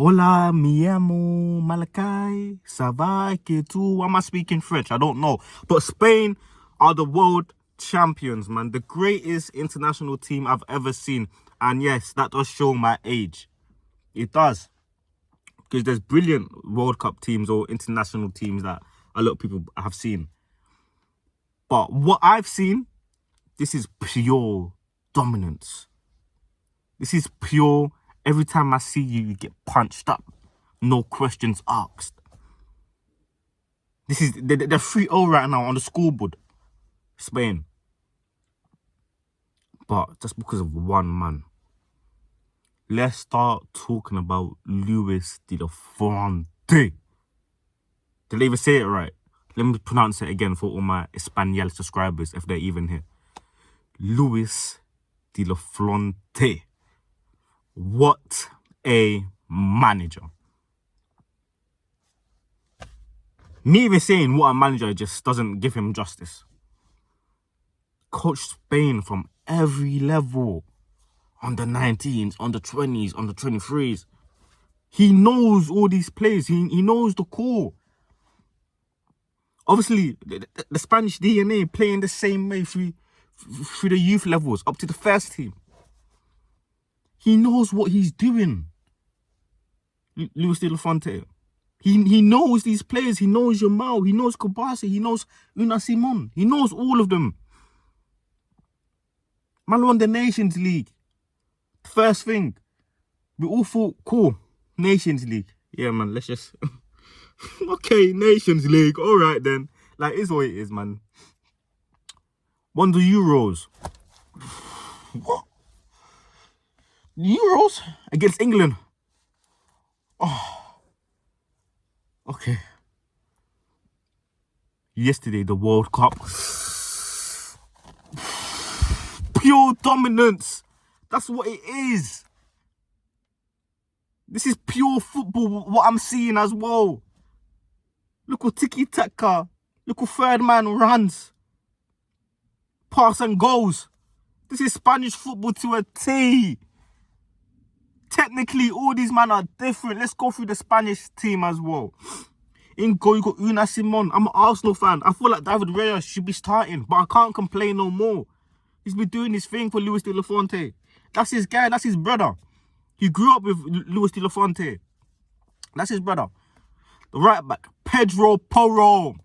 Hola, mi amo, Malakai, ça va, que tu? Why am I speaking French? I don't know. But Spain are the world champions, man. The greatest international team I've ever seen. And yes, that does show my age. It does. Because there's brilliant World Cup teams or international teams that a lot of people have seen. But what I've seen, this is pure dominance. This is pure, every time I see you, you get punched up. No questions asked. This is, they're 3-0 right now on the scoreboard. Spain. But just because of one man. Let's start talking about Luis de la Fuente. Did they even say it right? Let me pronounce it again for all my Espanol subscribers, if they're even here. Luis de la Fuente. What a manager. Me even saying what a manager just doesn't give him justice. Coached Spain from every level. Under 19s, under 20s, under 23s. He knows all these players. He knows the core. Obviously, the Spanish DNA playing the same way through the youth levels up to the first team. He knows what he's doing. Luis de la Fuente. He knows these players. He knows Yamal. He knows Kobasi. He knows Una Simon. He knows all of them. Man won the Nations League. First thing. We all thought, cool, Nations League. Yeah, man, let's just... okay, Nations League. All right, then. Like, it's what it is, man. Won the Euros. What? Euros? Against England. Oh. Okay. Yesterday, the World Cup. Pure dominance. That's what it is. This is pure football, what I'm seeing as well. Look at tiki-taka. Look at third man runs. Pass and goes. This is Spanish football to a T. Technically, all these men are different. Let's go through the Spanish team as well. In goal, you got Una Simon. I'm an Arsenal fan. I feel like David Reyes should be starting, but I can't complain no more. He's been doing his thing for Luis de la Fuente. That's his guy. That's his brother. He grew up with Luis de la Fuente. That's his brother. The right back, Pedro Porro.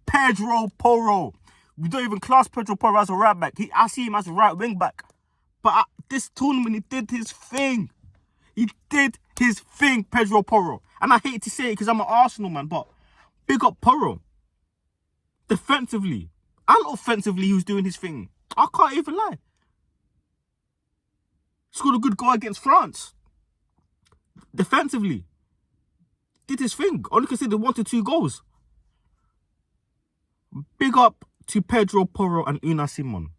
Pedro Porro. We don't even class Pedro Porro as a right back. I see him as a right wing back. But at this tournament, he did his thing. He did his thing, Pedro Porro. And I hate to say it because I'm an Arsenal man, but big up Porro. Defensively and offensively, he was doing his thing. I can't even lie. Scored a good goal against France. Defensively. Did his thing. Only conceded 1 to 2 goals. Big up to Pedro Porro and Una Simon.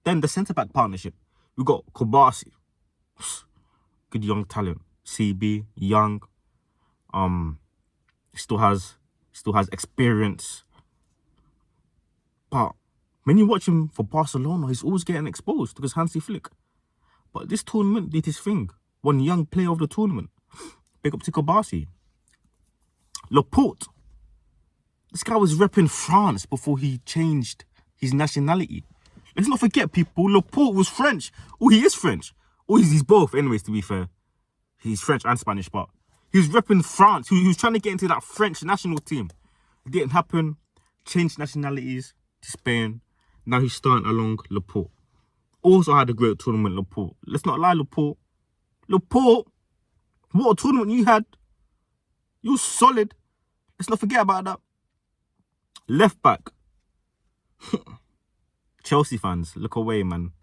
Then the centre-back partnership. We got Kobasi. Good young talent. CB, young. Still has experience. But when you watch him for Barcelona, he's always getting exposed because Hansi Flick. But this tournament did his thing. One young player of the tournament. Big up to Kobasi. Laporte. This guy was repping France before he changed his nationality. Let's not forget, people, Laporte was French. Oh, he is French. Oh, he's both, anyways, to be fair. He's French and Spanish, but he was repping France. He was trying to get into that French national team. It didn't happen. Changed nationalities to Spain. Now he's starting along Laporte. Also had a great tournament, Laporte. Let's not lie, Laporte. Laporte, what a tournament you had. You were solid. Let's not forget about that. Left back. Chelsea fans, look away, man.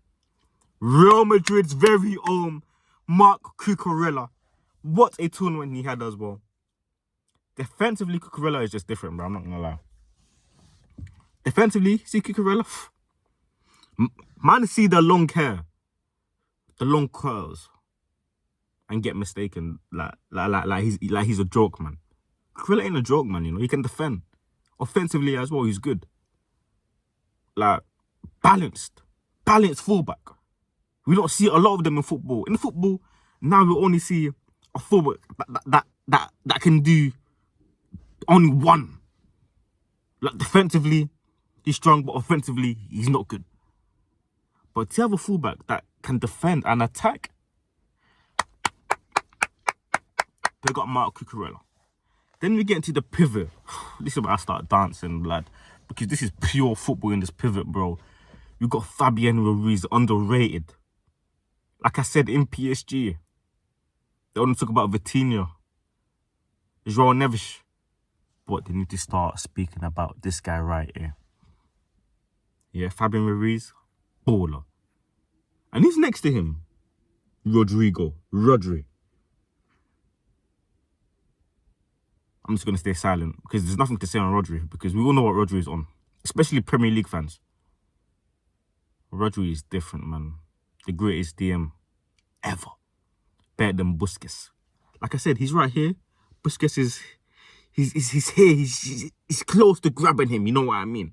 Real Madrid's very own Marc Cucurella. What a tournament he had as well. Defensively, Cucurella is just different, bro. I'm not going to lie. Defensively, see Cucurella? Man, see the long hair, the long curls, and get mistaken like he's a joke, man. Cucurella ain't a joke, man. You know, he can defend offensively as well. He's good. Like balanced fullback. We don't see a lot of them in football. In football now, we only see a forward that can do only one. Like defensively, he's strong, but offensively, he's not good. But to have a fullback that can defend and attack, they got Mark Cucurella. Then we get into the pivot. This is where I start dancing, lad. Because this is pure football in this pivot, bro. You got Fabian Ruiz, underrated. Like I said, in PSG, they only talk about Vitinha, João Neves. But they need to start speaking about this guy right here. Yeah, Fabian Ruiz, baller. And who's next to him? Rodri. I'm just going to stay silent because there's nothing to say on Rodri because we all know what Rodri is on, especially Premier League fans. Rodri is different, man. The greatest DM ever. Better than Busquets. Like I said, he's right here. Busquets is... He's here. He's close to grabbing him. You know what I mean?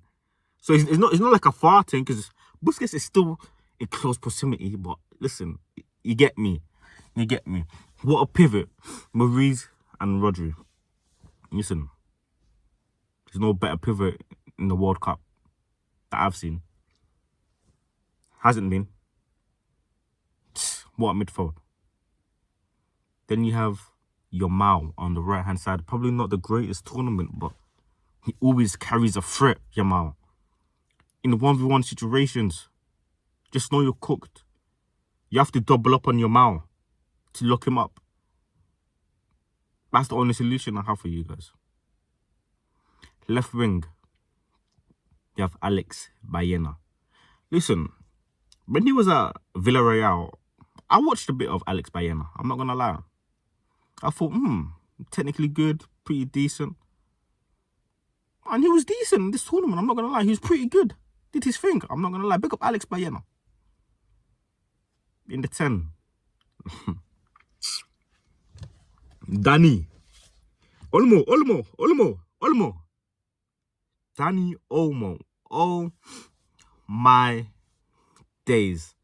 So it's not like a far thing because Busquets is still in close proximity. But listen, you get me. What a pivot, Maurice and Rodri. Listen, there's no better pivot in the World Cup that I've seen. Hasn't been. What a midfield. Then you have Yamal on the right-hand side. Probably not the greatest tournament, but he always carries a threat, Yamal. In the 1v1 situations, just know you're cooked. You have to double up on Yamal to lock him up. That's the only solution I have for you guys. Left wing, you have Alex Baena. Listen, when he was at Villarreal, I watched a bit of Alex Baena. I'm not going to lie. I thought, technically good, pretty decent. And he was decent in this tournament, I'm not going to lie. He was pretty good. Did his thing, I'm not going to lie. Big up Alex Baena. In the 10. Danny. Olmo. Danny Olmo. Oh my days.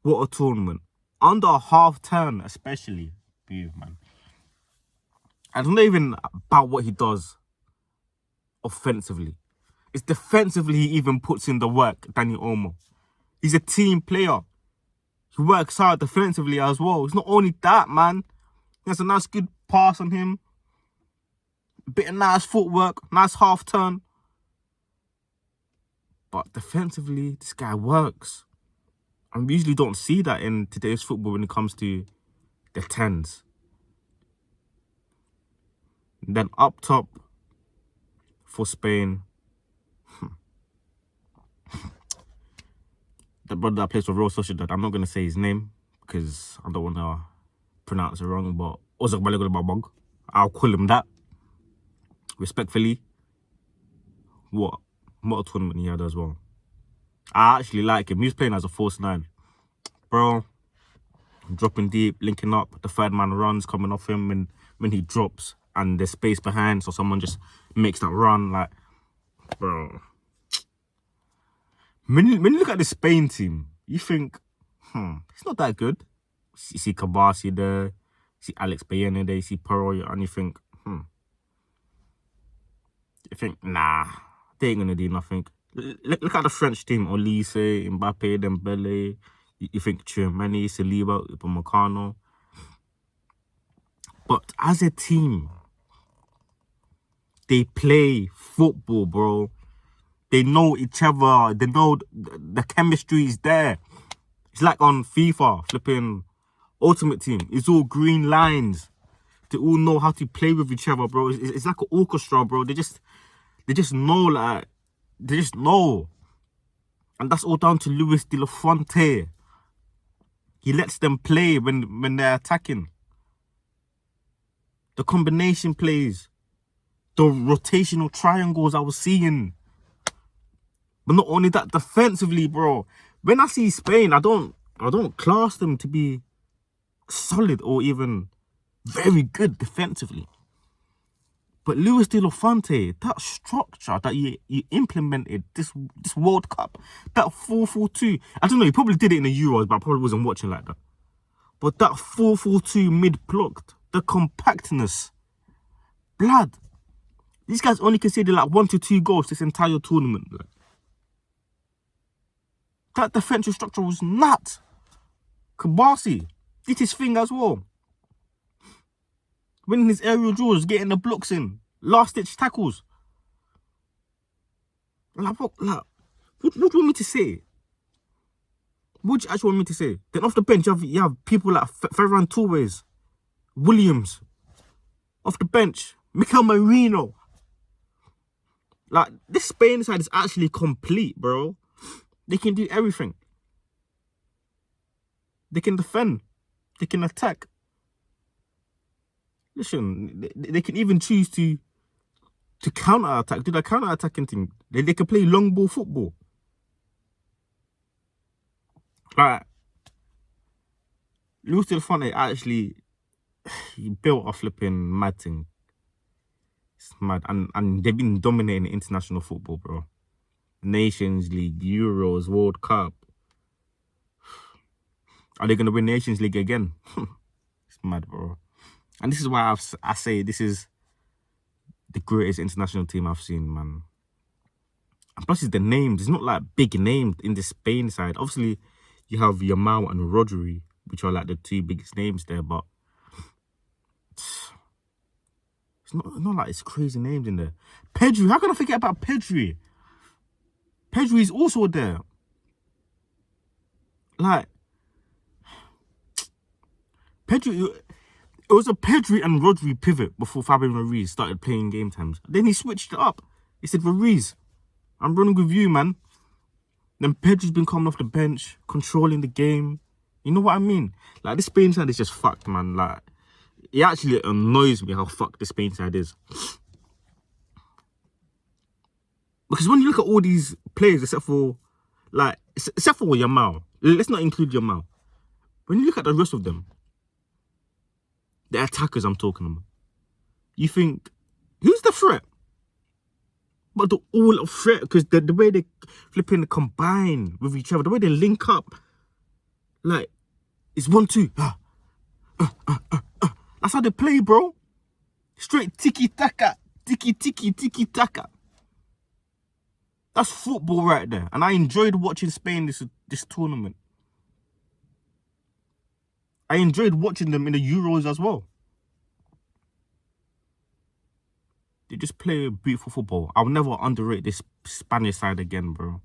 What a tournament. Under a half turn, especially. Man. And it's not even about what he does offensively. It's defensively he even puts in the work, Danny Olmo. He's a team player. He works hard defensively as well. It's not only that, man. He has a nice good pass on him. A bit of nice footwork. Nice half turn. But defensively, this guy works. And we usually don't see that in today's football when it comes to the 10s. Then up top for Spain, the brother that plays for Real Sociedad, I'm not going to say his name because I don't want to pronounce it wrong, but I'll call him that. Respectfully, what a tournament he had as well. I actually like him. He was playing as a false 9. Bro, dropping deep, linking up, the third man runs, coming off him when he drops and there's space behind, so someone just makes that run. Like, bro. When you look at the Spain team, you think, it's not that good. You see Kabasi there, you see Alex Baena there, you see Poro, and you think, nah, they ain't gonna do nothing. Look at the French team, Olise, Mbappe, Dembele. You think Tchouameni, Saliba, Upamecano. But as a team, they play football, bro. They know each other. They know the chemistry is there. It's like on FIFA, flipping Ultimate Team. It's all green lines. They all know how to play with each other, bro. It's like an orchestra, bro. They just know, like, they just know. And that's all down to Luis de la Fuente. He lets them play when they're attacking. The combination plays. The rotational triangles I was seeing. But not only that, defensively, bro. When I see Spain, I don't class them to be solid or even very good defensively. But Luis de la Fuente, that structure that you implemented this World Cup, that 4-4-2, I don't know, he probably did it in the Euros, but I probably wasn't watching like that. But that 4-4-2 mid-blocked, the compactness, blood. These guys only conceded like 1 to 2 goals this entire tournament. Like, that defensive structure was nuts. Kabasi did his thing as well. Winning his aerial duels, getting the blocks in, last-ditch tackles. Like, what do you want me to say? What do you actually want me to say? Then off the bench, you have people like Ferran Torres, Williams. Off the bench, Mikel Merino. Like, this Spain side is actually complete, bro. They can do everything. They can defend. They can attack. Listen, they can even choose to counter-attack, do that counter-attacking thing. They can play long ball football. Like, Luis Del Fonte actually, he built a flipping mad thing. It's mad. And they've been dominating international football, bro. Nations League, Euros, World Cup. Are they going to win Nations League again? It's mad, bro. And this is why I say this is the greatest international team I've seen, man. And plus, it's the names. It's not like big names in the Spain side. Obviously, you have Yamal and Rodri, which are like the two biggest names there, but it's not like it's crazy names in there. Pedri, how can I forget about Pedri? Pedri is also there. Like, Pedri, it was a Pedri and Rodri pivot before Fabian Ruiz started playing game times. Then he switched it up. He said, Ruiz, I'm running with you, man. Then Pedri's been coming off the bench, controlling the game. You know what I mean? Like, this Spain side is just fucked, man. Like, it actually annoys me how fucked the Spain side is. Because when you look at all these players, except for Yamal, let's not include Yamal. When you look at the rest of them, the attackers I'm talking about, you think, who's the threat? But the all of threat, because the way they flipping combine with each other, the way they link up, like, it's 1-2. That's how they play, bro. Straight tiki-taka. Tiki-taka. That's football right there. And I enjoyed watching Spain this tournament. I enjoyed watching them in the Euros as well. They just play beautiful football. I'll never underrate this Spanish side again, bro.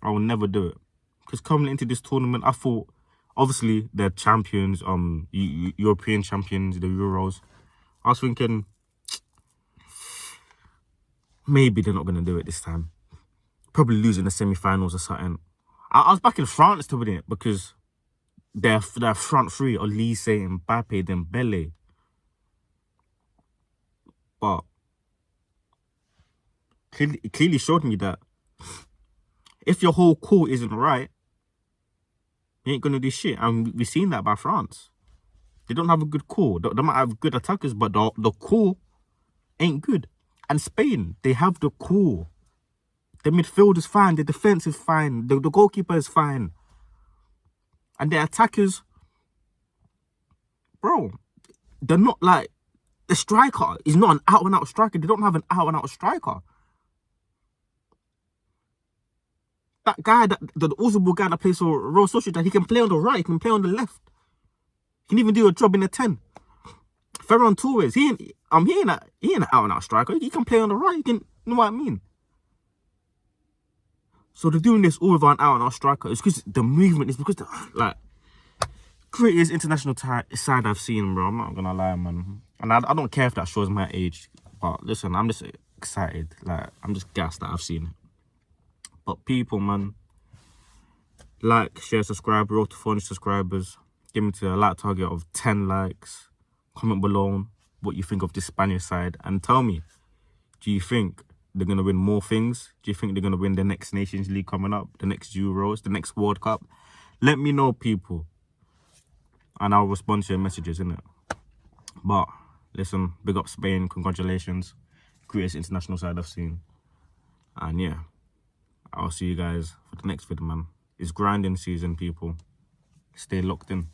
I will never do it. Because coming into this tournament, I thought, obviously, they're champions, European champions, the Euros. I was thinking, maybe they're not going to do it this time. Probably losing the semi-finals or something. I was back in France to win it because their front three, Olise, Mbappe, Dembele. But it clearly showed me that if your whole core isn't right, you ain't going to do shit. And we've seen that by France. They don't have a good core. They might have good attackers, but the core ain't good. And Spain, they have the core. The midfield is fine. The defense is fine. The goalkeeper is fine. And the attackers, bro, they're not like, the striker is not an out-and-out striker. They don't have an out-and-out striker. That guy, the Audible guy that plays for Real Sociedad, he can play on the right, he can play on the left. He can even do a job in the 10. Ferran Torres, he ain't an out-and-out striker. He can play on the right. You know what I mean? So they're doing this all without an out-and-out striker. It's because the movement is because, greatest international side I've seen, bro. I'm not gonna lie, man. And I don't care if that shows my age. But listen, I'm just excited. Like, I'm just gassed that I've seen it. But people, man, like, share, subscribe. We're all to 400 subscribers. Give me to a like target of 10 likes. Comment below what you think of this Spanish side. And tell me, do you think they're going to win more things? Do you think they're going to win the next Nations League coming up? The next Euros? The next World Cup? Let me know, people. And I'll respond to your messages, innit? But, listen, big up Spain. Congratulations. Greatest international side I've seen. And yeah, I'll see you guys for the next video, man. It's grinding season, people. Stay locked in.